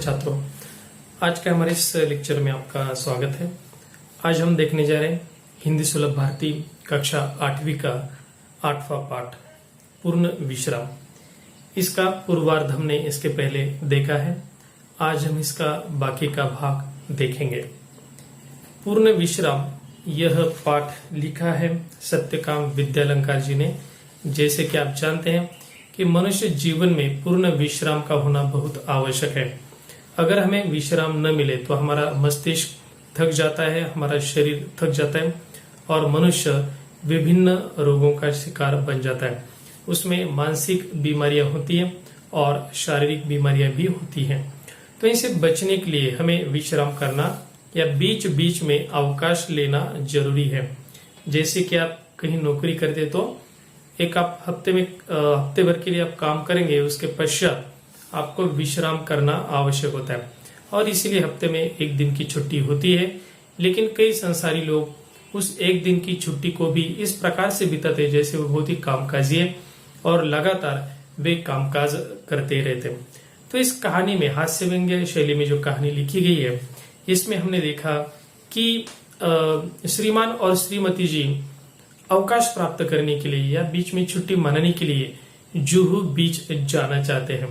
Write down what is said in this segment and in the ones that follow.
छात्रों, आज के हमारे इस लेक्चर में आपका स्वागत है। आज हम देखने जा रहे हैं हिंदी सुलभ भारती कक्षा 8वीं का 8वां पाठ पूर्ण विश्राम। इसका पूर्वार्ध हमने इसके पहले देखा है। आज हम इसका बाकी का भाग देखेंगे। पूर्ण विश्राम यह पाठ लिखा है सत्यकाम विद्यालंकार जी ने। जैसे कि आप जानते हैं कि मनुष्य जीवन में पूर्ण विश्राम का होना बहुत आवश्यक है। अगर हमें विश्राम न मिले तो हमारा मस्तिष्क थक जाता है, हमारा शरीर थक जाता है और मनुष्य विभिन्न रोगों का शिकार बन जाता है। उसमें मानसिक बीमारियां होती हैं और शारीरिक बीमारियां भी होती हैं। तो इनसे बचने के लिए हमें विश्राम करना या बीच बीच में अवकाश लेना जरूरी है। जैसे कि आप कहीं नौकरी करते तो एक आप हफ्ते भर के लिए आप काम करेंगे, उसके पश्चात आपको विश्राम करना आवश्यक होता है और इसीलिए हफ्ते में एक दिन की छुट्टी होती है। लेकिन कई संसारी लोग उस एक दिन की छुट्टी को भी इस प्रकार से बिताते हैं जैसे वो बहुत ही कामकाजी है और लगातार वे कामकाज करते रहते हैं। तो इस कहानी में हास्य व्यंग्य शैली में जो कहानी लिखी गई है, इसमें हमने देखा कि श्रीमान और श्रीमती जी अवकाश प्राप्त करने के लिए या बीच में छुट्टी मनाने के लिए जुहू बीच जाना चाहते हैं,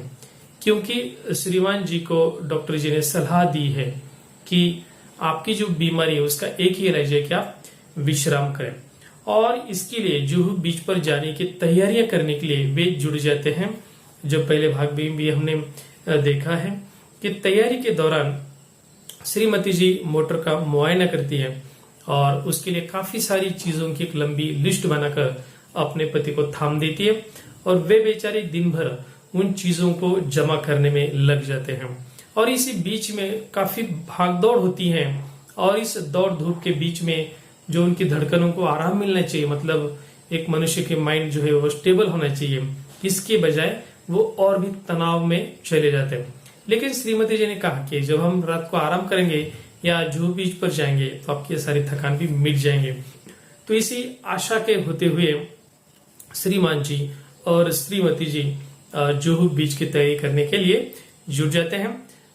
क्योंकि श्रीमान जी को डॉक्टर जी ने सलाह दी है कि आपकी जो बीमारी है उसका एक ही इलाज है कि आप विश्राम करें। और इसके लिए जुहू बीच पर जाने की तैयारियां करने के लिए वे जुड़ जाते हैं। जो पहले भाग में भी हमने देखा है कि तैयारी के दौरान श्रीमती जी मोटर का मुआयना करती है और उसके लिए काफी सारी चीजों की एक लंबी लिस्ट बनाकर अपने पति को थाम देती है और वे बेचारे दिन भर उन चीजों को जमा करने में लग जाते हैं। और इसी बीच में काफी भागदौड़ होती है और इस दौड़ धूप के बीच में जो उनकी धड़कनों को आराम मिलना चाहिए, मतलब एक मनुष्य के माइंड जो है वो स्टेबल होना चाहिए, इसके बजाय वो और भी तनाव में चले जाते हैं। लेकिन श्रीमती जी ने कहा कि जब हम रात को आराम करेंगे या जुहू बीच पर जाएंगे तो आपकी सारी थकान भी मिट जाएंगे। तो इसी आशा के होते हुए श्रीमान जी और श्रीमती जी जुहू बीच की तैयारी करने के लिए जुट जाते हैं।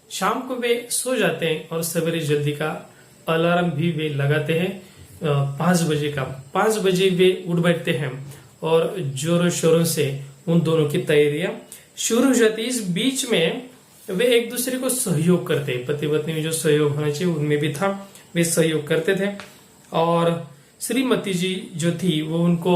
शाम को वे सो जाते हैं और सवेरे जल्दी का अलार्म भी वे लगाते हैं 5 बजे का। 5 बजे वे उठ बैठते हैं और जोरों शोरों से उन दोनों की तैयारियां शुरू हो जाती है। इस बीच में वे एक दूसरे को सहयोग करते, पति पत्नी में जो सहयोग होना चाहिए उनमें भी था, वे सहयोग करते थे। और श्रीमती जी जो थी वो उनको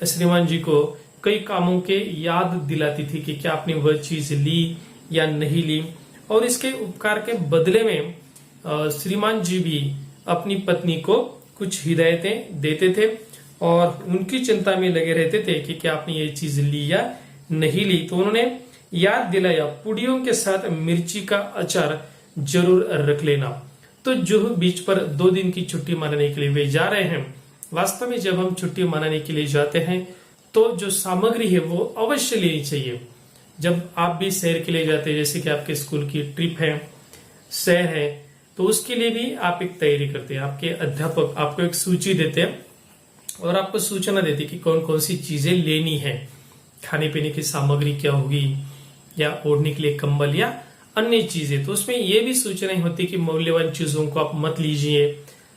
श्रीमान जी को कई कामों के याद दिलाती थी कि क्या आपने वह चीज ली या नहीं ली। और इसके उपकार के बदले में श्रीमान जी भी अपनी पत्नी को कुछ हिदायतें देते थे और उनकी चिंता में लगे रहते थे कि क्या आपने ये चीज ली या नहीं ली। तो उन्होंने याद दिलाया, पुड़ियों के साथ मिर्ची का अचार जरूर रख लेना। तो जुहू बीच पर 2 दिन की छुट्टी मनाने के लिए वे जा रहे हैं। वास्तव में जब हम छुट्टी मनाने के लिए जाते हैं तो जो सामग्री है वो अवश्य लेनी चाहिए। जब आप भी सैर के लिए जाते हैं, जैसे कि आपके स्कूल की ट्रिप है, सैर है, तो उसके लिए भी आप एक तैयारी करते हैं। आपके अध्यापक आपको एक सूची देते हैं और आपको सूचना देते हैं कि कौन कौन सी चीजें लेनी है, खाने पीने की सामग्री क्या होगी या ओढ़ने के लिए कंबल या अन्य चीजें। तो उसमें यह भी सूचनाएं होती कि मौल्यवान चीजों को आप मत लीजिए,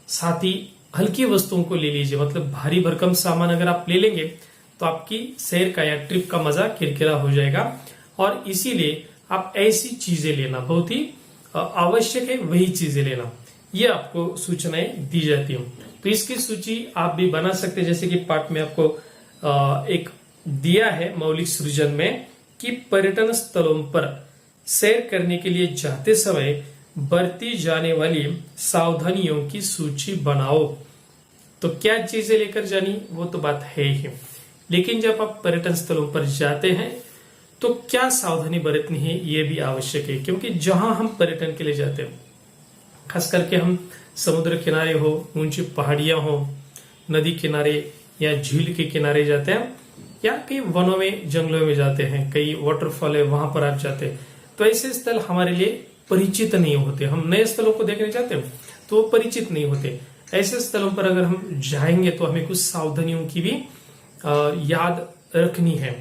साथ ही हल्की वस्तुओं को ले लीजिए। मतलब भारी भरकम सामान अगर आप ले लेंगे तो आपकी सैर का या ट्रिप का मजा किरकिरा हो जाएगा। और इसीलिए आप ऐसी चीजें लेना बहुत ही आवश्यक है, वही चीजें लेना, ये आपको सूचनाएं दी जाती है। तो इसकी सूची आप भी बना सकते हैं। जैसे कि पाठ में आपको एक दिया है मौलिक सृजन में कि पर्यटन स्थलों पर सैर करने के लिए जाते समय बरती जाने वाली सावधानियों की सूची बनाओ। तो क्या चीजें लेकर जानी वो तो बात है ही, लेकिन जब आप पर्यटन स्थलों पर जाते हैं तो क्या सावधानी बरतनी है ये भी आवश्यक है। क्योंकि जहां हम पर्यटन के लिए जाते हैं, खास करके हम समुद्र किनारे हो, ऊंची पहाड़ियां हो, नदी किनारे या झील के किनारे जाते हैं या कई वनों में जंगलों में जाते हैं, कई वाटरफॉल है वहां पर आप जाते हैं, तो ऐसे स्थल हमारे लिए परिचित नहीं होते। हम नए स्थलों को देखने जाते हैं तो वो परिचित नहीं होते। ऐसे स्थलों पर अगर हम जाएंगे तो हमें कुछ सावधानियों की भी याद रखनी है।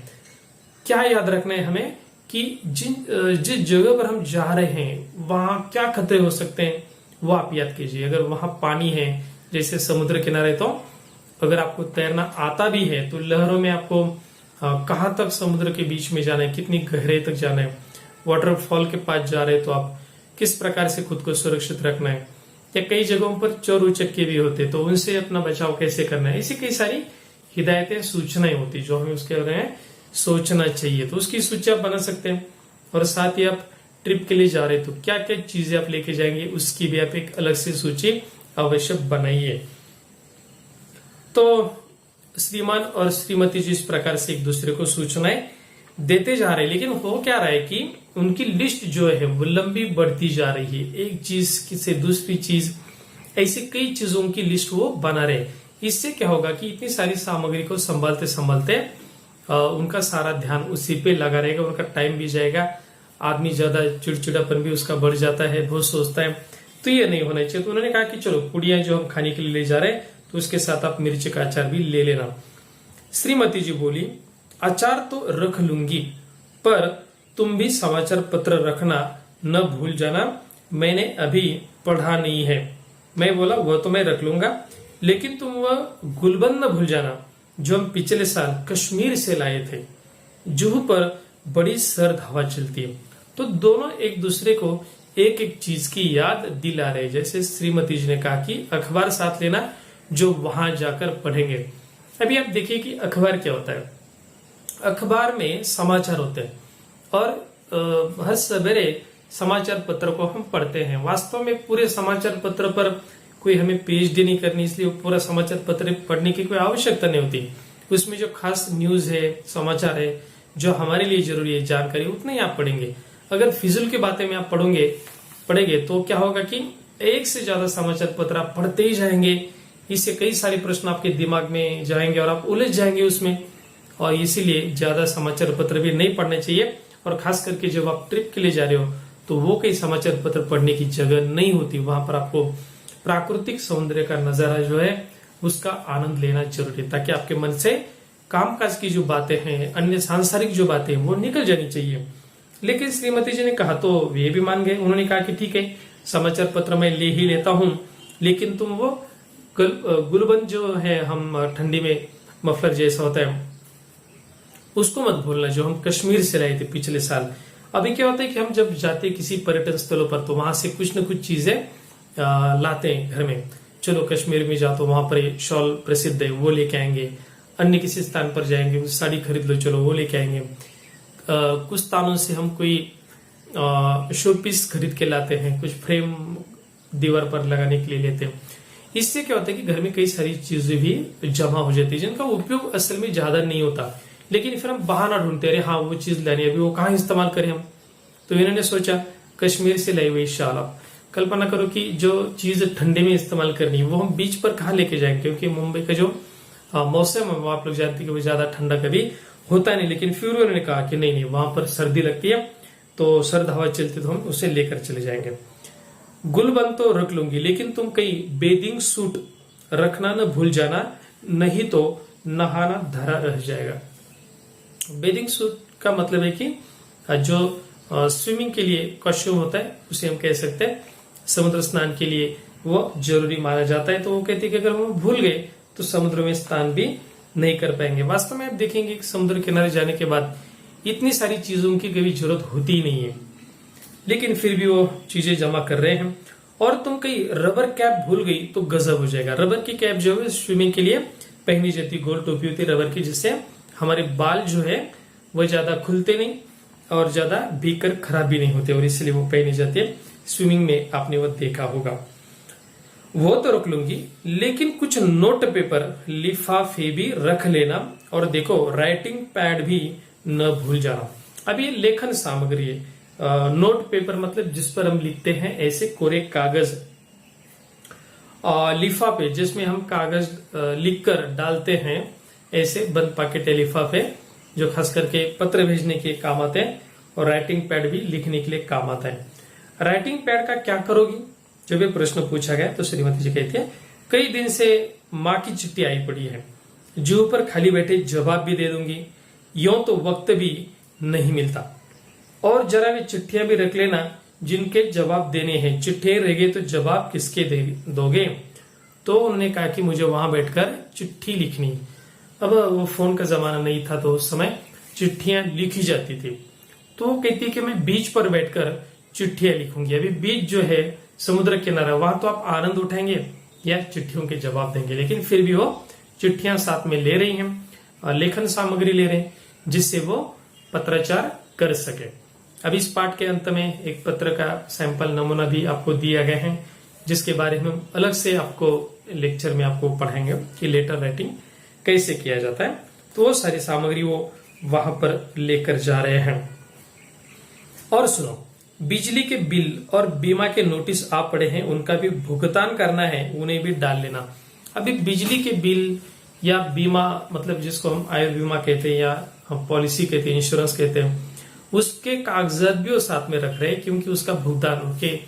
क्या याद रखना है हमें कि जिस जगह पर हम जा रहे हैं वहां क्या खतरे हो सकते हैं वो आप याद कीजिए। अगर वहां पानी है, जैसे समुद्र किनारे, तो अगर आपको तैरना आता भी है तो लहरों में आपको कहाँ तक समुद्र के बीच में जाना है, कितनी गहराई तक जाना है, वाटरफॉल के पास जा रहे हैं तो आप किस प्रकार से खुद को सुरक्षित रखना है, या कई जगहों पर चोर उचक्के भी होते तो उनसे अपना बचाव कैसे करना है। ऐसी कई सारी हिदायतें, सूचनाएं होती जो हमें उसके बारे में सोचना चाहिए, तो उसकी सूची आप बना सकते हैं। और साथ ही आप ट्रिप के लिए जा रहे हैं तो क्या क्या चीजें आप लेके जाएंगे उसकी भी आप एक अलग से सूची अवश्य बनाइए। तो श्रीमान और श्रीमती जी इस प्रकार से एक दूसरे को सूचनाएं देते जा रहे हैं, लेकिन हो क्या रहा है कि उनकी लिस्ट जो है वो लंबी बढ़ती जा रही है। एक चीज से दूसरी चीज, ऐसी कई चीजों की लिस्ट वो बना रहे। इससे क्या होगा कि इतनी सारी सामग्री को संभालते संभालते उनका सारा ध्यान उसी पे लगा रहेगा, उनका टाइम भी जाएगा, आदमी ज्यादा चिड़चिड़ापन भी उसका बढ़ जाता है, बहुत सोचता है, तो ये नहीं होना चाहिए। तो उन्होंने कहा कि चलो पुड़िया जो हम खाने के लिए ले जा रहे हैं तो उसके साथ आप मिर्च का अचार भी ले लेना। श्रीमती जी बोली, अचार तो रख लूंगी, पर तुम भी समाचार पत्र रखना न भूल जाना, मैंने अभी पढ़ा नहीं है। मैं बोला वह तो मैं रख लूंगा, लेकिन तुम वह गुलबंद न भूल जाना जो हम पिछले साल कश्मीर से लाए थे। जुहू पर बड़ी सर्द हवा चलती है। तो दोनों एक दूसरे को एक एक चीज की याद दिला रहे। जैसे श्रीमती जी ने कहा कि अखबार साथ लेना जो वहां जाकर पढ़ेंगे। अभी आप देखिए कि अखबार क्या होता है। अखबार में समाचार होते हैं और हर सवेरे समाचार पत्र को हम पढ़ते हैं। वास्तव में पूरे समाचार पत्र पर कोई हमें पीएचडी नहीं करनी, इसलिए पूरा समाचार पत्र पढ़ने की कोई आवश्यकता नहीं होती। उसमें जो खास न्यूज है, समाचार है, जो हमारे लिए जरूरी है जानकारी, उतना ही आप पढ़ेंगे। अगर फिजूल की बातें में आप पढ़ेंगे तो क्या होगा कि एक से ज्यादा समाचार पत्र आप पढ़ते ही जाएंगे। इससे कई सारे प्रश्न आपके दिमाग में जाएंगे और आप उलझ जाएंगे उसमें, और इसीलिए ज्यादा समाचार पत्र भी नहीं पढ़ने चाहिए। और खास करके जब आप ट्रिप के लिए जा रहे हो तो वो कई समाचार पत्र पढ़ने की जगह नहीं होती। वहां पर आपको प्राकृतिक सौंदर्य का नजारा जो है उसका आनंद लेना जरूरी है, ताकि आपके मन से कामकाज की जो बातें हैं, अन्य सांसारिक जो बातें हैं वो निकल जानी चाहिए। लेकिन श्रीमती जी ने कहा तो ये भी मान गए। उन्होंने कहा कि ठीक है, समाचार पत्र मैं ले ही लेता हूं, लेकिन तुम वो गुलबंद जो है, हम ठंडी में मफलर जैसा होता है, उसको मत भूलना जो हम कश्मीर से लाए थे पिछले साल। अभी क्या होता है कि हम जब जाते हैं किसी पर्यटन स्थलों पर तो वहां से कुछ न कुछ चीजें लाते हैं घर में। चलो कश्मीर में जाओ तो वहां पर ये शॉल प्रसिद्ध है, वो लेके आएंगे। अन्य किसी स्थान पर जाएंगे, साड़ी खरीद लो, चलो वो लेके आएंगे। कुछ स्थानों से हम कोई शो पीस खरीद के लाते हैं, कुछ फ्रेम दीवार पर लगाने के लिए लेते हैं। इससे क्या होता है कि घर में कई सारी चीजें भी जमा हो जाती है जिनका उपयोग असल में ज्यादा नहीं होता, लेकिन फिर हम बहाना ढूंढते हैं, हाँ वो चीज लानी, अभी वो कहाँ इस्तेमाल करें हम। तो इन्होंने सोचा कश्मीर से लाई हुई शाल। आप कल्पना करो कि जो चीज ठंडे में इस्तेमाल करनी है वो हम बीच पर कहाँ लेके जाएंगे, क्योंकि मुंबई का जो मौसम है वो आप लोग जानते हैं कि वो ज्यादा ठंडा कभी होता नहीं। लेकिन फिर उन्होंने कहा कि नहीं नहीं, वहां पर सर्दी लगती है तो सर्द हवा चलती तो हम उसे लेकर चले जाएंगे। गुलबंद तो रख लूंगी, लेकिन तुम कहीं बेदिंग सूट रखना न भूल जाना, नहीं तो नहाना धरा रह जाएगा। बेदिंग सूट का मतलब है कि जो स्विमिंग के लिए कॉस्ट्यूम होता है उसे हम कह सकते हैं, समुद्र स्नान के लिए वो जरूरी माना जाता है। तो वो कहते हैं कि अगर हम भूल गए तो समुद्र में स्नान भी नहीं कर पाएंगे। वास्तव में आप देखेंगे कि समुद्र किनारे जाने के बाद इतनी सारी चीजों की कभी जरूरत होती ही नहीं है, लेकिन फिर भी वो चीजें जमा कर रहे हैं। और तुम कहीं रबर कैप भूल गई तो गजब हो जाएगा। रबर की कैप जो है स्विमिंग के लिए पहनी जाती, गोल टोपी होती है रबर की, जिससे हमारे बाल जो है वो ज्यादा खुलते नहीं और ज्यादा भीग कर खराब भी नहीं होते, और इसलिए वो पहनी जाती है स्विमिंग में। आपने वो देखा होगा। वो तो रख लूंगी, लेकिन कुछ नोट पेपर लिफाफे भी रख लेना, और देखो राइटिंग पैड भी न भूल जाना। अब ये लेखन सामग्री है। नोट पेपर मतलब जिस पर हम लिखते हैं, ऐसे कोरे कागज। लिफाफे जिसमें हम कागज लिखकर डालते हैं, ऐसे बंद पैकेट लिफाफे जो खास करके पत्र भेजने के काम आते हैं, और राइटिंग पैड भी लिखने के लिए काम आता है। राइटिंग पैड का क्या करोगी, जब ये प्रश्न पूछा गया तो श्रीमती जी कहती है, कई दिन से माँ की चिट्ठी आई पड़ी है, जो पर खाली बैठे जवाब भी दे दूंगी, यूं तो वक्त भी नहीं मिलता। और जरा वे चिट्ठियां भी रख लेना जिनके जवाब देने हैं। चिट्ठियां रह गए तो जवाब किसके दोगे? तो उन्होंने कहा कि मुझे वहां बैठकर चिट्ठी लिखनी। अब वो फोन का जमाना नहीं था तो उस समय चिट्ठियां लिखी जाती थी। तो वो कहती है कि मैं बीच पर बैठकर चिट्ठियां लिखूंगी। अभी बीच जो है समुद्र किनारा, वहां तो आप आनंद उठाएंगे या चिट्ठियों के जवाब देंगे, लेकिन फिर भी वो चिट्ठियां साथ में ले रही हैं, लेखन सामग्री ले रहे हैं जिससे वो पत्राचार कर सके। अब इस पाठ के अंत में एक पत्र का सैंपल नमूना भी आपको दिया गया है, जिसके बारे में हम अलग से आपको लेक्चर में आपको पढ़ाएंगे कि लेटर राइटिंग कैसे किया जाता है। तो वो सारी सामग्री वो वहां पर लेकर जा रहे हैं। और सुनो, बिजली के बिल और बीमा के नोटिस आप पड़े हैं, उनका भी भुगतान करना है, उन्हें भी डाल लेना। अभी बिजली के बिल या बीमा, मतलब जिसको हम आयु बीमा कहते हैं या हम पॉलिसी कहते हैं, इंश्योरेंस कहते हैं, उसके कागजात भी वो साथ में रख रहे हैं, क्योंकि उसका भुगतान, उनके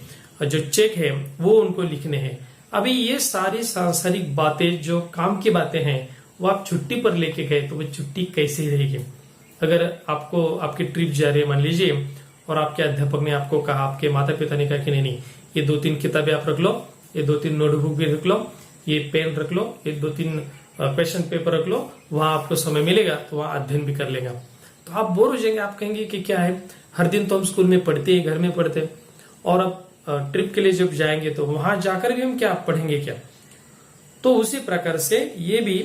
जो चेक है वो उनको लिखने हैं। अभी ये सारी सांसारिक बातें जो काम की बातें हैं वो आप छुट्टी पर लेके गए तो वो छुट्टी कैसे रहेगी? अगर आपको आपकी ट्रिप जा रही है मान लीजिए, और आपके अध्यापक ने आपको कहा, आपके माता पिता ने कहा कि नहीं, ये 2-3 किताबें आप रख लो, ये 2-3 नोटबुक भी रख लो, ये पेन रख लो, ये 2-3 क्वेश्चन पेपर रख लो, वहां आपको समय मिलेगा तो वहां अध्ययन भी कर लेगा। तो आप बोर हो जाएंगे, आप कहेंगे कि क्या है, हर दिन तो हम स्कूल में पढ़ते हैं, घर में पढ़ते हैं, और अब ट्रिप के लिए जब जाएंगे तो वहां जाकर भी हम क्या पढ़ेंगे क्या? तो उसी प्रकार से ये भी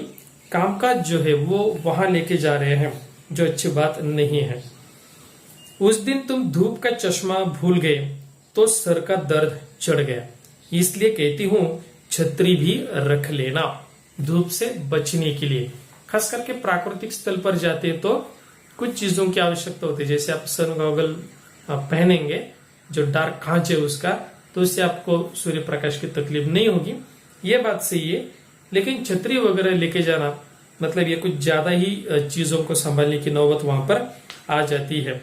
कामकाज जो है वो वहां लेके जा रहे हैं, जो अच्छी बात नहीं है। उस दिन तुम धूप का चश्मा भूल गए तो सर का दर्द चढ़ गया, इसलिए कहती हूं छतरी भी रख लेना धूप से बचने के लिए। खास करके प्राकृतिक स्थल पर जाते हैं तो कुछ चीजों की आवश्यकता होती है, जैसे आप सन गॉगल पहनेंगे जो डार्क कांच है उसका, तो उससे आपको सूर्य प्रकाश की तकलीफ नहीं होगी, ये बात सही है। लेकिन छतरी वगैरह लेके जाना मतलब ये कुछ ज्यादा ही चीजों को संभालने की नौबत वहां पर आ जाती है।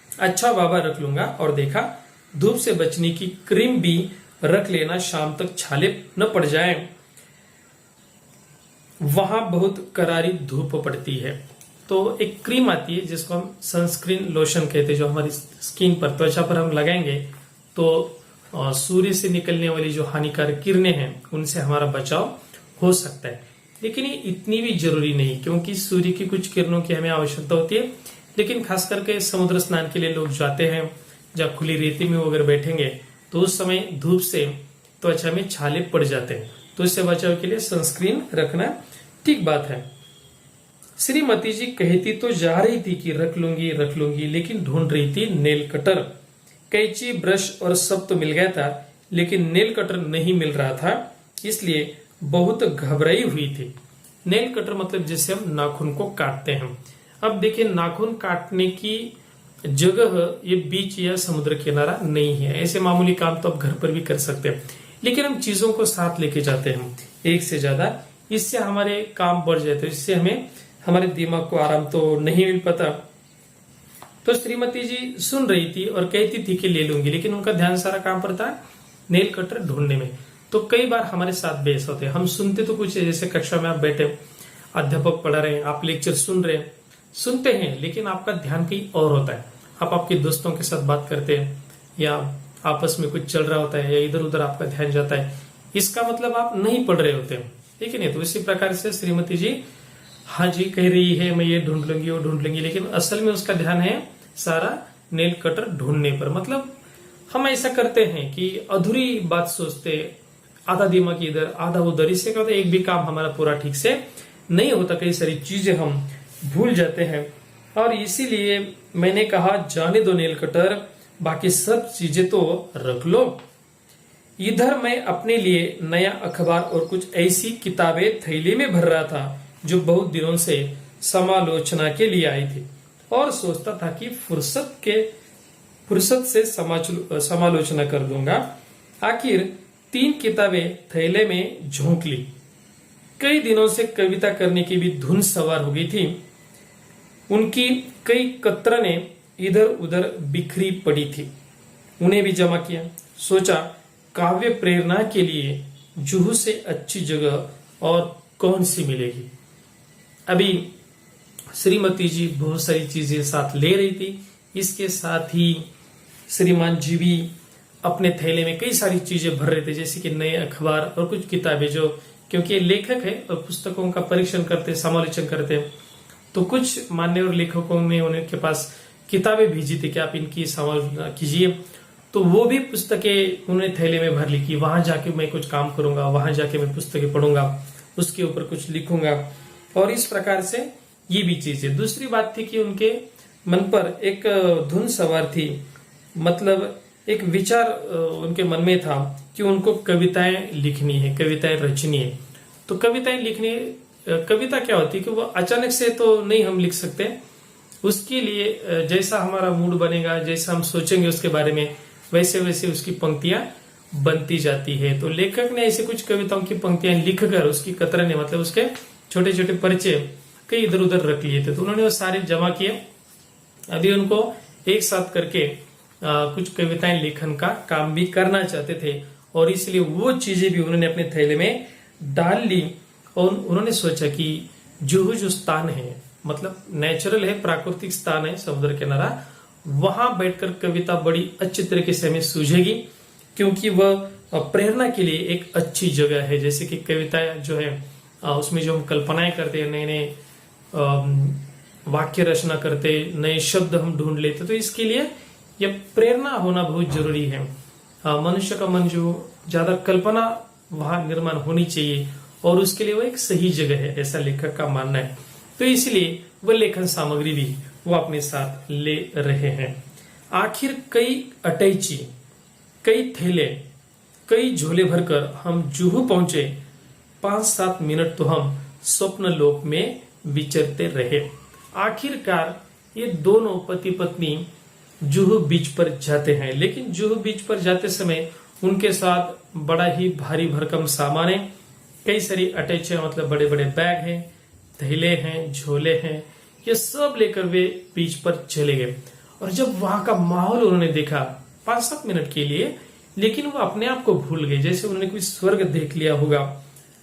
अच्छा बाबा रख लूंगा, और देखा धूप से बचने की क्रीम भी रख लेना, शाम तक छाले न पड़ जाए, वहां बहुत करारी धूप पड़ती है। तो एक क्रीम आती है जिसको हम सनस्क्रीन लोशन कहते हैं, जो हमारी स्किन पर, त्वचा पर हम लगाएंगे तो सूर्य से निकलने वाली जो हानिकारक किरणें हैं उनसे हमारा बचाव हो सकता है। लेकिन ये इतनी भी जरूरी नहीं, क्योंकि सूर्य की कुछ किरणों की हमें आवश्यकता होती है, लेकिन खास करके समुद्र स्नान के लिए लोग जाते हैं, जब खुली रेती में वगैरह बैठेंगे तो उस समय धूप से त्वचा में छाले पड़ जाते हैं, तो इससे बचाव के लिए सनस्क्रीन रखना ठीक बात है। श्रीमती जी कहती तो जा रही थी कि रख लूंगी, लेकिन ढूंढ रही थी नेल कटर, कैंची, ब्रश और सब तो मिल गया था, लेकिन नेल कटर नहीं मिल रहा था, इसलिए बहुत घबराई हुई थी। नेल कटर मतलब जिससे हम नाखून को काटते हैं। अब देखिए, नाखून काटने की जगह ये बीच या समुद्र किनारा नहीं है, ऐसे मामूली काम तो आप घर पर भी कर सकते हैं, लेकिन हम चीजों को साथ लेके जाते हैं एक से ज्यादा, इससे हमारे काम बढ़ जाते हैं, इससे हमें हमारे दिमाग को आराम तो नहीं मिल पाता। तो श्रीमती जी सुन रही थी और कहती थी कि ले लूंगी, लेकिन उनका ध्यान सारा काम पर था नेल कटर ढूंढने में। तो कई बार हमारे साथ बहस होते हैं, हम सुनते तो कुछ है, जैसे कक्षा में आप बैठे, अध्यापक पढ़ा रहे हैं, आप लेक्चर सुन रहे हैं, सुनते हैं, लेकिन आपका ध्यान कहीं और होता है, आप आपके दोस्तों के साथ बात करते हैं या आपस में कुछ चल रहा होता है या इधर उधर आपका ध्यान जाता है, इसका मतलब आप नहीं पढ़ रहे होते हैं, ठीक है नहीं? तो इसी प्रकार से श्रीमती जी हाँ जी कह रही है मैं ये ढूंढ लूंगी वो ढूंढ लूंगी, लेकिन असल में उसका ध्यान है सारा नेल कटर ढूंढने पर। मतलब हम ऐसा करते हैं कि अधूरी बात सोचते, आधा दिमाग इधर आधा उधर, इससे क्या होता है एक भी काम हमारा पूरा ठीक से नहीं होता, कई सारी चीजें हम भूल जाते हैं। और इसीलिए मैंने कहा जाने दो नेल कटर, बाकी सब चीजें तो रख लो। इधर मैं अपने लिए नया अखबार और कुछ ऐसी किताबें थैली में भर रहा था जो बहुत दिनों से समालोचना के लिए आई थी, और सोचता था कि फुर्सत से समालोचना कर दूंगा। आखिर 3 किताबें थैले में झोंक ली। कई दिनों से कविता करने की भी धुन सवार हो गई थी, उनकी कई कतरनें इधर उधर बिखरी पड़ी थी, उन्हें भी जमा किया। सोचा काव्य प्रेरणा के लिए जुहू से अच्छी जगह और कौन सी मिलेगी। अभी श्रीमती जी बहुत सारी चीजें साथ ले रही थी, इसके साथ ही श्रीमान जी भी अपने थैले में कई सारी चीजें भर रहे थे, जैसे कि नए अखबार और कुछ किताबें, जो क्योंकि ये लेखक है और पुस्तकों का परीक्षण करते, समालोचन करते, तो कुछ मान्यवर लेखकों ने उनके पास किताबें भेजी थी कि आप इनकी समालोचना कीजिए। तो वो भी पुस्तकें उन्होंने थैले में भर ली कि वहां जाके मैं कुछ काम करूंगा, वहां जाके मैं पुस्तकें पढ़ूंगा, उसके ऊपर कुछ लिखूंगा। और इस प्रकार से ये भी चीज है। दूसरी बात थी कि उनके मन पर एक धुन सवार थी, मतलब एक विचार उनके मन में था कि उनको कविताएं लिखनी है, कविताएं रचनी है। तो कविताएं लिखनी, कविता क्या होती है कि वो अचानक से तो नहीं हम लिख सकते, उसके लिए जैसा हमारा मूड बनेगा, जैसा हम सोचेंगे उसके बारे में, वैसे वैसे उसकी पंक्तियां बनती जाती है। तो लेखक ने ऐसे कुछ कविताओं की पंक्तियां लिखकर उसकी कतरने, मतलब उसके छोटे छोटे परिचय कई इधर उधर रख लिए थे। तो उन्होंने वो सारे जमा किए। अभी उनको एक साथ करके कुछ कविताएं लेखन का काम भी करना चाहते थे, और इसलिए वो चीजें भी उन्होंने अपने थैले में डाल ली। और उन्होंने सोचा कि जुहू जो स्थान है, मतलब नेचुरल है, प्राकृतिक स्थान है, समुद्र किनारा, वहां बैठकर कविता बड़ी अच्छी तरीके से हमें सूझेगी, क्योंकि वह प्रेरणा के लिए एक अच्छी जगह है। जैसे कि कविता जो है उसमें जो हम कल्पनाएं करते हैं, नए नए वाक्य रचना करते, नए शब्द हम ढूंढ लेते, तो इसके लिए यह प्रेरणा होना बहुत जरूरी है। मनुष्य का मन जो ज्यादा कल्पना वहां निर्माण होनी चाहिए, और उसके लिए वो एक सही जगह है, ऐसा लेखक का मानना है। तो इसलिए वह लेखन सामग्री भी वो अपने साथ ले रहे हैं। आखिर कई अटैची, कई थैले, कई झोले भरकर हम जुहू पहुंचे। 5-7 मिनट तो हम स्वप्न लोक में विचरते रहे। आखिरकार ये दोनों पति पत्नी जुहू बीच पर जाते हैं, लेकिन जुहू बीच पर जाते समय उनके साथ बड़ा ही भारी भरकम सामान है, कई सारी अटैचियां, मतलब बड़े बड़े बैग हैं, थैले हैं, झोले हैं, ये सब लेकर वे बीच पर चले गए। और जब वहां का माहौल उन्होंने देखा 5-7 मिनट के लिए, लेकिन वो अपने आप को भूल गए, जैसे उन्होंने कोई स्वर्ग देख लिया होगा,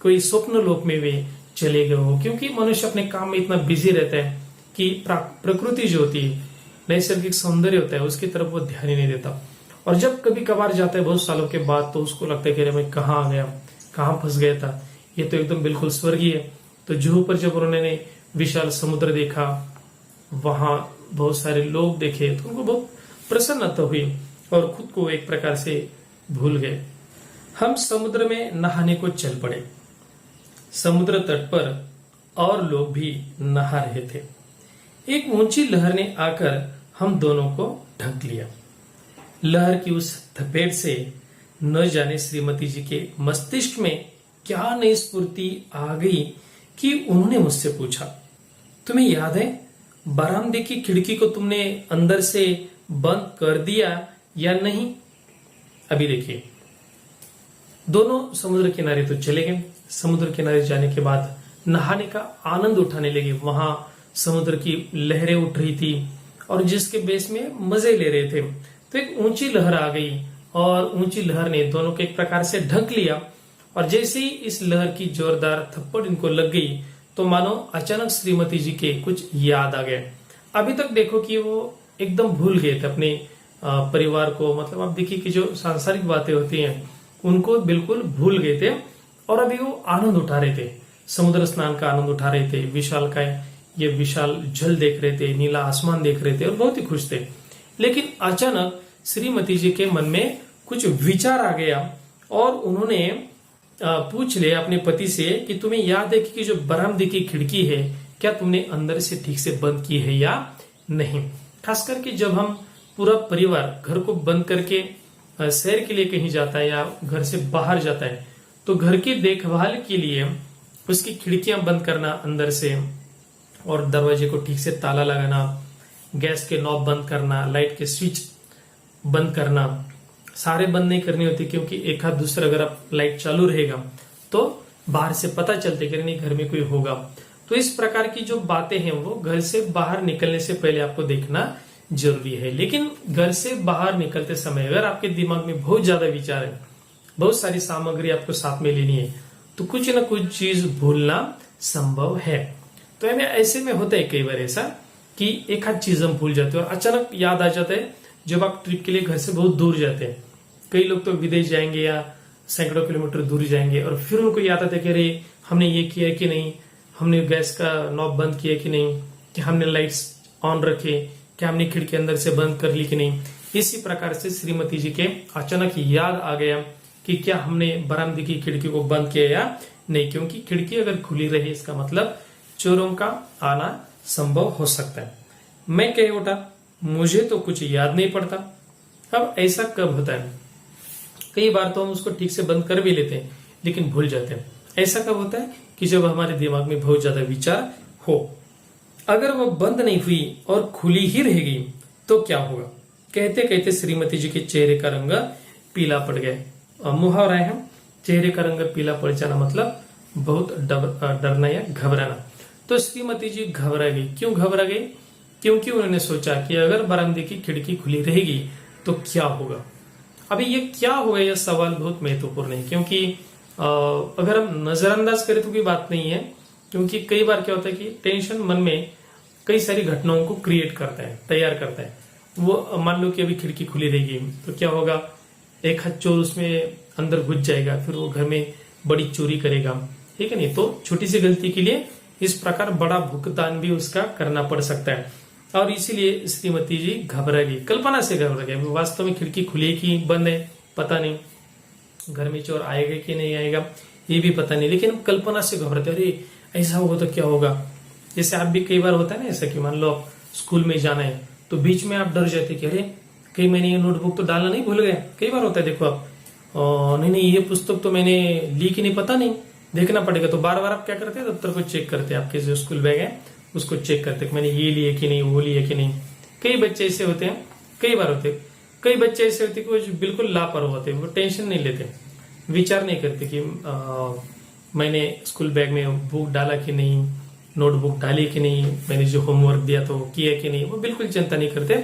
कोई स्वप्न लोक में वे चले गए हो। क्योंकि मनुष्य अपने काम में इतना बिजी रहता है कि प्रकृति जो होती है, नैसर्गिक सौंदर्य होता है, उसकी तरफ वो ध्यान ही नहीं देता। और जब कभी कभार जाता है बहुत सालों के बाद, तो उसको लगता है कि मैं कहाँ आ गया, कहाँ फंस गया था, ये तो एकदम बिल्कुल स्वर्गीय है। तो जुहू पर जब उन्होंने विशाल समुद्र देखा, वहां बहुत सारे लोग देखे, तो उनको बहुत प्रसन्नता हुई और खुद को एक प्रकार से भूल गए। हम समुद्र में नहाने को चल पड़े। समुद्र तट पर और लोग भी नहा रहे थे। एक ऊंची लहर ने आकर हम दोनों को ढक लिया। लहर की उस थपेट से न जाने श्रीमती जी के मस्तिष्क में क्या नई स्फूर्ति आ गई कि उन्होंने मुझसे पूछा, तुम्हें याद है बरामदे की खिड़की को तुमने अंदर से बंद कर दिया या नहीं? अभी देखिए, दोनों समुद्र किनारे तो चले गए। समुद्र किनारे जाने के बाद नहाने का आनंद उठाने लगे। वहां समुद्र की लहरें उठ रही थी और जिसके बेस में मजे ले रहे थे। तो एक ऊंची लहर आ गई और ऊंची लहर ने दोनों को एक प्रकार से ढक लिया। और जैसे ही इस लहर की जोरदार थप्पड़ इनको लग गई, तो मानो अचानक श्रीमती जी के कुछ याद आ गए। अभी तक देखो कि वो एकदम भूल गए थे अपने परिवार को, मतलब आप देखिए कि जो सांसारिक बातें होती हैं उनको बिल्कुल भूल गए थे, और अभी वो आनंद उठा रहे थे, समुद्र स्नान का आनंद उठा रहे थे, विशाल का ये विशाल जल देख रहे थे, नीला आसमान देख रहे थे और बहुत ही खुश थे। लेकिन अचानक श्रीमती जी के मन में कुछ विचार आ गया और उन्होंने पूछ लिया अपने पति से कि तुम्हें याद है कि जो बरामदे की खिड़की है, क्या तुमने अंदर से ठीक से बंद की है या नहीं? खास करके जब हम पूरा परिवार घर को बंद करके सैर के लिए कहीं जाता है या घर से बाहर जाता है, तो घर की देखभाल के लिए उसकी खिड़कियां बंद करना अंदर से, और दरवाजे को ठीक से ताला लगाना, गैस के नॉब बंद करना, लाइट के स्विच बंद करना, सारे बंद नहीं करनी होती, क्योंकि एक हाथ दूसरा अगर आप लाइट चालू रहेगा तो बाहर से पता चलते कि नहीं घर में कोई होगा। तो इस प्रकार की जो बातें हैं वो घर से बाहर निकलने से पहले आपको देखना जरूरी है। लेकिन घर से बाहर निकलते समय अगर आपके दिमाग में बहुत ज्यादा विचार है, बहुत सारी सामग्री आपको साथ में लेनी है, तो कुछ ना कुछ चीज भूलना संभव है। तो हमें ऐसे में होता है कई बार ऐसा कि एक आध चीज हम भूल जाते हैं और अचानक याद आ जाता है जब आप ट्रिप के लिए घर से बहुत दूर जाते हैं। कई लोग तो विदेश जाएंगे या सैकड़ों किलोमीटर दूर जाएंगे और फिर उनको याद आता है कि अरे हमने ये किया कि नहीं, हमने गैस का नॉब बंद किया कि नहीं, कि हमने लाइट्स ऑन रखे, क्या हमने खिड़की अंदर से बंद कर ली कि नहीं। इसी प्रकार से श्रीमती जी के अचानक याद आ गया कि क्या हमने बरामदे की खिड़की को बंद किया या नहीं, क्योंकि खिड़की अगर खुली रहे इसका मतलब चोरों का आना संभव हो सकता है। मैं कह उठा मुझे तो कुछ याद नहीं पड़ता। अब ऐसा कब होता है? कई बार तो हम उसको ठीक से बंद कर भी लेते हैं लेकिन भूल जाते हैं। ऐसा कब होता है कि जब हमारे दिमाग में बहुत ज्यादा विचार हो। अगर वो बंद नहीं हुई और खुली ही रहेगी तो क्या होगा? कहते कहते श्रीमती जी के चेहरे का रंग पीला पड़ गया। मुहावरा है चेहरे का रंग पीला पड़ जाना मतलब बहुत डरना या घबराना। तो श्रीमती जी घबरा गई। क्यों घबरा गई? क्योंकि उन्होंने सोचा कि अगर बरामदे की खिड़की खुली रहेगी तो क्या होगा। अभी ये क्या होगा यह सवाल बहुत महत्वपूर्ण है, क्योंकि अगर हम नजरअंदाज करें तो कोई बात नहीं है, क्योंकि कई बार क्या होता है कि टेंशन मन में कई सारी घटनाओं को क्रिएट करता है, तैयार करता है। वो मान लो कि अभी खिड़की खुली रहेगी तो क्या होगा, एक हाथ चोर उसमें अंदर घुस जाएगा, फिर वो घर में बड़ी चोरी करेगा, ठीक है नहीं। तो छोटी सी गलती के लिए इस प्रकार बड़ा भुगतान भी उसका करना पड़ सकता है। और इसीलिए श्रीमती जी घबरा गई, कल्पना से घबरा गई। वास्तव में खिड़की खुली कि बंद है पता नहीं, घर में चोर आएगा कि नहीं आएगा ये भी पता नहीं, लेकिन कल्पना से घबराते, अरे ऐसा होगा तो क्या होगा। जैसे आप भी कई बार होता है ना ऐसा कि मान लो आप स्कूल में जाना है तो बीच में आप डर जाते कि अरे कहीं मैंने ये नोटबुक तो डालना नहीं भूल गया। कई बार होता है, देखो आप नहीं ये पुस्तक तो मैंने ली कि नहीं पता नहीं, देखना पड़ेगा। तो बार बार आप क्या करते हैं, दफ्तर को चेक करते हैं, आपके जो स्कूल बैग है उसको चेक करते हैं मैंने ये लिए कि नहीं, वो लिए कि नहीं। कई बच्चे ऐसे होते हैं, कई बार होते हैं, कई बच्चे ऐसे होते हैं कि वो बिल्कुल लापरवाह होते हैं, वो टेंशन नहीं लेते, विचार नहीं करते कि मैंने स्कूल बैग में बुक डाला कि नहीं, नोटबुक डाली कि नहीं, मैंने जो होमवर्क दिया तो किया कि नहीं, वो बिल्कुल चिंता नहीं करते।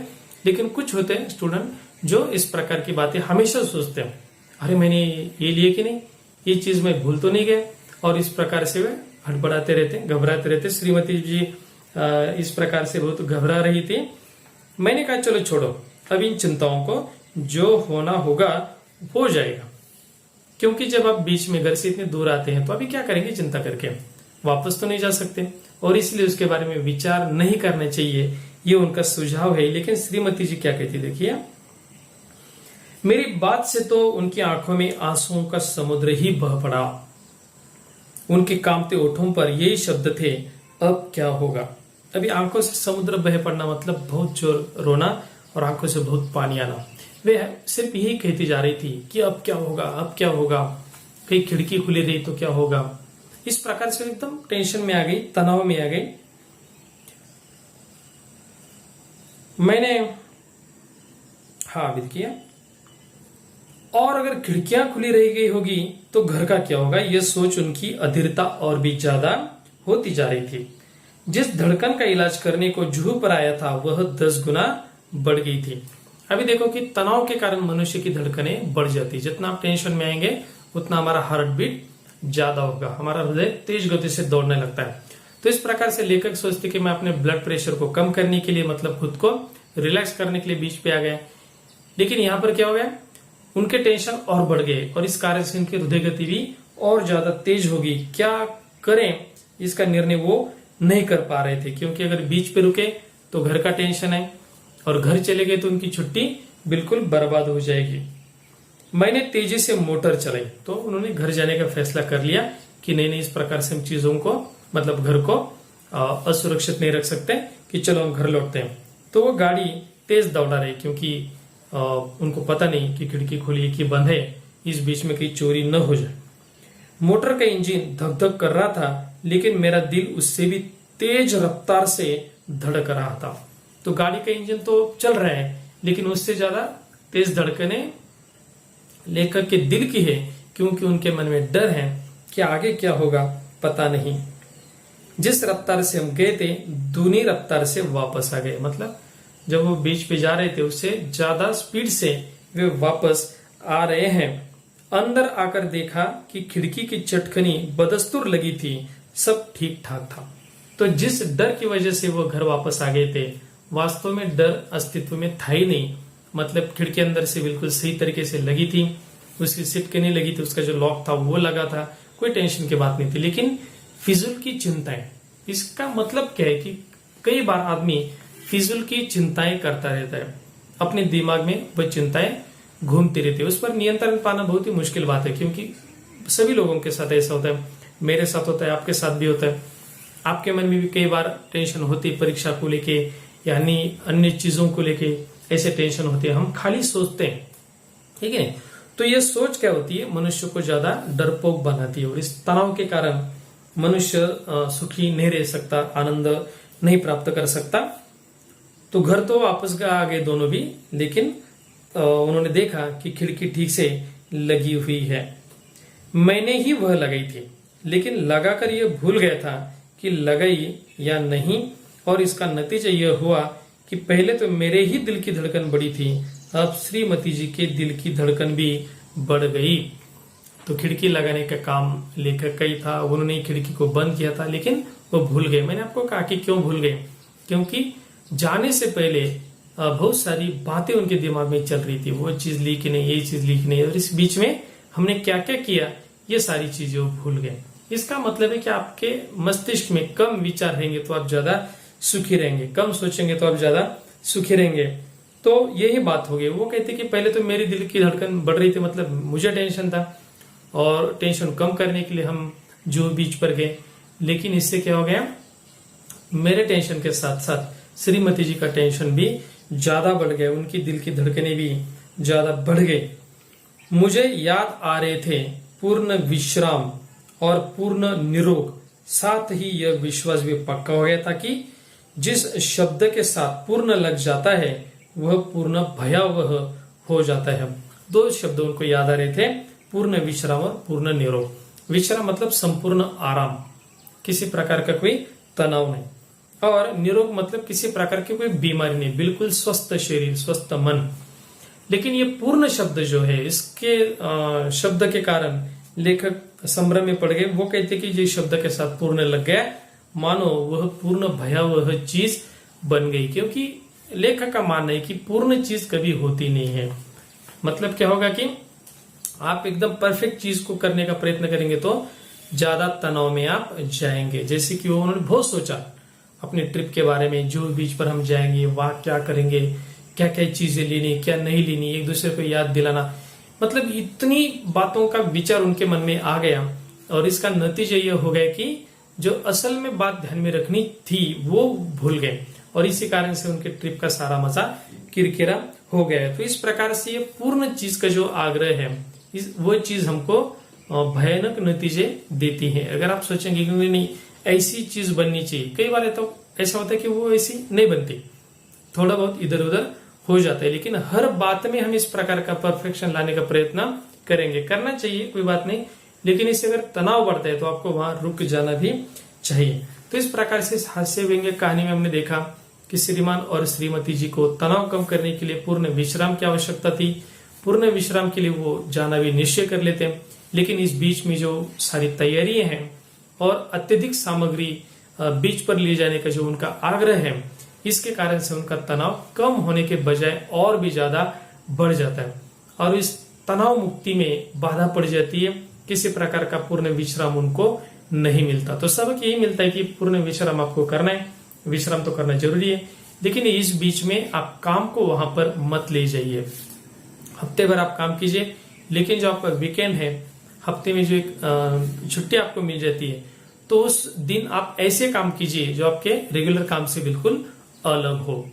लेकिन कुछ होते हैं स्टूडेंट जो इस प्रकार की बातें हमेशा सोचते हैं, अरे मैंने ये लिए कि नहीं, ये चीज मैं भूल तो नहीं गया, और इस प्रकार से वे हड़बड़ाते रहते, घबराते रहते। श्रीमती जी इस प्रकार से बहुत घबरा रही थी। मैंने कहा चलो छोड़ो, अब इन चिंताओं को जो होना होगा हो जाएगा, क्योंकि जब आप बीच में घर से इतने दूर आते हैं तो अभी क्या करेंगे चिंता करके, वापस तो नहीं जा सकते, और इसलिए उसके बारे में विचार नहीं करना चाहिए, ये उनका सुझाव है। लेकिन श्रीमती जी क्या कहती देखिए, मेरी बात से तो उनकी आंखों में आंसुओं का समुद्र ही बह पड़ा। उनके कांपते ओठों पर यही शब्द थे, अब क्या होगा। अभी आंखों से समुद्र बह पड़ना मतलब बहुत जोर रोना और आंखों से बहुत पानी आना। वे सिर्फ यही कहती जा रही थी कि अब क्या होगा, अब क्या होगा, कहीं खिड़की खुली रही तो क्या होगा। इस प्रकार से एकदम टेंशन में आ गई, तनाव में आ गई। मैंने विद किया, और अगर खिड़कियां खुली रह गई होगी तो घर का क्या होगा, यह सोच उनकी अधीरता और भी ज्यादा होती जा रही थी। जिस धड़कन का इलाज करने को जुहू पर आया था वह 10 गुना बढ़ गई थी। अभी देखो कि तनाव के कारण मनुष्य की धड़कनें बढ़ जाती, जितना आप टेंशन में आएंगे उतना हमारा हार्ट बीट ज्यादा होगा, हमारा हृदय तेज गति से दौड़ने लगता है। तो इस प्रकार से लेखक सोचते कि मैं अपने ब्लड प्रेशर को कम करने के लिए, मतलब खुद को रिलैक्स करने के लिए बीच पे आ गए। लेकिन यहाँ पर क्या हो गया, उनके टेंशन और बढ़ गए और इस कारण से उनकी हृदय गति भी और ज्यादा तेज होगी। क्या करें इसका निर्णय वो नहीं कर पा रहे थे, क्योंकि अगर बीच पे रुके तो घर का टेंशन है और घर चले गए तो उनकी छुट्टी बिल्कुल बर्बाद हो जाएगी। मैंने तेजी से मोटर चलाई, तो उन्होंने घर जाने का फैसला कर लिया कि नहीं, इस प्रकार से हम चीजों को, मतलब घर को असुरक्षित नहीं रख सकते, कि चलो हम घर लौटते हैं। तो वो गाड़ी तेज दौड़ा रही, क्योंकि उनको पता नहीं कि खिड़की खुली कि बंद है, इस बीच में कहीं चोरी न हो जाए। मोटर का इंजन धक धक कर रहा था, लेकिन मेरा दिल उससे भी तेज रफ्तार से धड़क रहा था। तो गाड़ी का इंजन तो चल रहा है, लेकिन उससे ज्यादा तेज धड़कने लेखक के दिल की है, क्योंकि उनके मन में डर है कि आगे क्या होगा पता नहीं। जिस रफ्तार से हम गए थे दूनी रफ्तार से वापस आ गए, मतलब जब वो बीच पे जा रहे थे उससे ज्यादा स्पीड से वे वापस आ रहे हैं। अंदर आकर देखा कि खिड़की की चटखनी बदस्तूर लगी थी, सब ठीक ठाक था। तो जिस डर की वजह से वो घर वापस आ गए थे, वास्तव में डर अस्तित्व में था ही नहीं। मतलब खिड़की अंदर से बिल्कुल सही तरीके से लगी थी, उसकी सिटके नहीं लगी थी, उसका जो लॉक था वो लगा था, कोई टेंशन की बात नहीं थी। लेकिन फिजूल की चिंताएं, इसका मतलब क्या है कि कई बार आदमी फिजूल की चिंताएं करता रहता है, अपने दिमाग में वह चिंताएं घूमती रहती है। उस पर नियंत्रण पाना बहुत ही मुश्किल बात है, क्योंकि सभी लोगों के साथ ऐसा होता है। मेरे साथ होता है, आपके साथ भी होता है। आपके मन में भी कई बार टेंशन होती है परीक्षा को लेके, यानी अन्य चीजों को लेके ऐसे टेंशन होती है, हम खाली सोचते हैं, ठीक है। तो ये सोच क्या होती है, मनुष्य को ज्यादा डरपोक बनाती है, और इस तनाव के कारण मनुष्य सुखी नहीं रह सकता, आनंद नहीं प्राप्त कर सकता। तो घर तो वापस आ गए दोनों भी, लेकिन उन्होंने देखा कि खिड़की ठीक से लगी हुई है। मैंने ही वह लगाई थी, लेकिन लगाकर यह भूल गया था कि लगाई या नहीं, और इसका नतीजा यह हुआ कि पहले तो मेरे ही दिल की धड़कन बढ़ी थी, अब श्रीमती जी के दिल की धड़कन भी बढ़ गई। तो खिड़की लगाने का काम लेखक का ही था, उन्होंने खिड़की को बंद किया था, लेकिन वो भूल गए। मैंने आपको कहा कि क्यों भूल गए, क्योंकि जाने से पहले बहुत सारी बातें उनके दिमाग में चल रही थी, वो चीज ली कि नहीं, ये चीज ली कि नहीं, और इस बीच में हमने क्या क्या किया, ये सारी चीजें वो भूल गए। इसका मतलब है कि आपके मस्तिष्क में कम विचार रहेंगे तो आप ज्यादा सुखी रहेंगे, कम सोचेंगे तो आप ज्यादा सुखी रहेंगे। तो यही बात हो गई। वो कहते कि पहले तो मेरी दिल की धड़कन बढ़ रही थी, मतलब मुझे टेंशन था, और टेंशन कम करने के लिए हम जो बीच पर गए, लेकिन इससे क्या हो गया, मेरे टेंशन के साथ साथ श्रीमती जी का टेंशन भी ज्यादा बढ़ गया, उनकी दिल की धड़कनें भी ज्यादा बढ़ गई। मुझे याद आ रहे थे पूर्ण विश्राम और पूर्ण निरोग, साथ ही यह विश्वास भी पक्का हो गया था कि जिस शब्द के साथ पूर्ण लग जाता है वह पूर्ण भयावह हो जाता है। दो शब्द उनको याद आ रहे थे, पूर्ण विश्राम और पूर्ण निरोग। विश्राम मतलब संपूर्ण आराम, किसी प्रकार का कोई तनाव नहीं, और निरोग मतलब किसी प्रकार की कोई बीमारी नहीं, बिल्कुल स्वस्थ शरीर, स्वस्थ मन। लेकिन ये पूर्ण शब्द जो है, इसके शब्द के कारण लेखक संभ्रम में पड़ गए। वो कहते कि जिस शब्द के साथ पूर्ण लग गया, मानो वह पूर्ण भयावह चीज बन गई, क्योंकि लेखक का मानना है कि पूर्ण चीज कभी होती नहीं है। मतलब क्या होगा कि आप एकदम परफेक्ट चीज को करने का प्रयत्न करेंगे तो ज्यादा तनाव में आप जाएंगे। जैसे कि उन्होंने बहुत सोचा अपने ट्रिप के बारे में, जो बीच पर हम जाएंगे वहां क्या करेंगे, क्या क्या चीजें लेनी, क्या नहीं लेनी, एक दूसरे को याद दिलाना, मतलब इतनी बातों का विचार उनके मन में आ गया, और इसका नतीजा यह हो गया कि जो असल में बात ध्यान में रखनी थी वो भूल गए, और इसी कारण से उनके ट्रिप का सारा मजा किरकिरा हो गया। तो इस प्रकार से ये पूर्ण चीज का जो आग्रह है, वो चीज हमको भयानक नतीजे देती है। अगर आप सोचेंगे कि नहीं ऐसी चीज बननी चाहिए, कई बार तो ऐसा होता है कि वो ऐसी नहीं बनती, थोड़ा बहुत इधर उधर हो जाता है, लेकिन हर बात में हम इस प्रकार का परफेक्शन लाने का प्रयत्न करेंगे, करना चाहिए, कोई बात नहीं, लेकिन इससे अगर तनाव बढ़ता है तो आपको वहां रुक जाना भी चाहिए। तो इस प्रकार से हास्य व्यंग्य कहानी में हमने देखा कि श्रीमान और श्रीमती जी को तनाव कम करने के लिए पूर्ण विश्राम की आवश्यकता थी। पूर्ण विश्राम के लिए वो जाना भी निश्चय कर लेते हैं, लेकिन इस बीच में जो सारी तैयारियां हैं और अत्यधिक सामग्री बीच पर ले जाने का जो उनका आग्रह है, इसके कारण से उनका तनाव कम होने के बजाय और भी ज्यादा बढ़ जाता है, और इस तनाव मुक्ति में बाधा पड़ जाती है। किसी प्रकार का पूर्ण विश्राम उनको नहीं मिलता। तो सबक यही मिलता है कि पूर्ण विश्राम आपको करना है, विश्राम तो करना जरूरी है, लेकिन इस बीच में आप काम को वहां पर मत ले जाइए। हफ्ते भर आप काम कीजिए, लेकिन जो आपका वीकेंड है, हफ्ते में जो एक छुट्टी आपको मिल जाती है, तो उस दिन आप ऐसे काम कीजिए जो आपके रेगुलर काम से बिल्कुल अलग हो।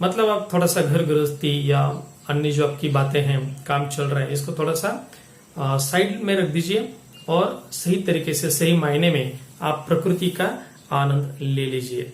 मतलब आप थोड़ा सा घर गृहस्थी या अन्य जो आपकी बातें हैं, काम चल रहा है, इसको थोड़ा सा साइड में रख दीजिए, और सही तरीके से, सही मायने में आप प्रकृति का आनंद ले लीजिए।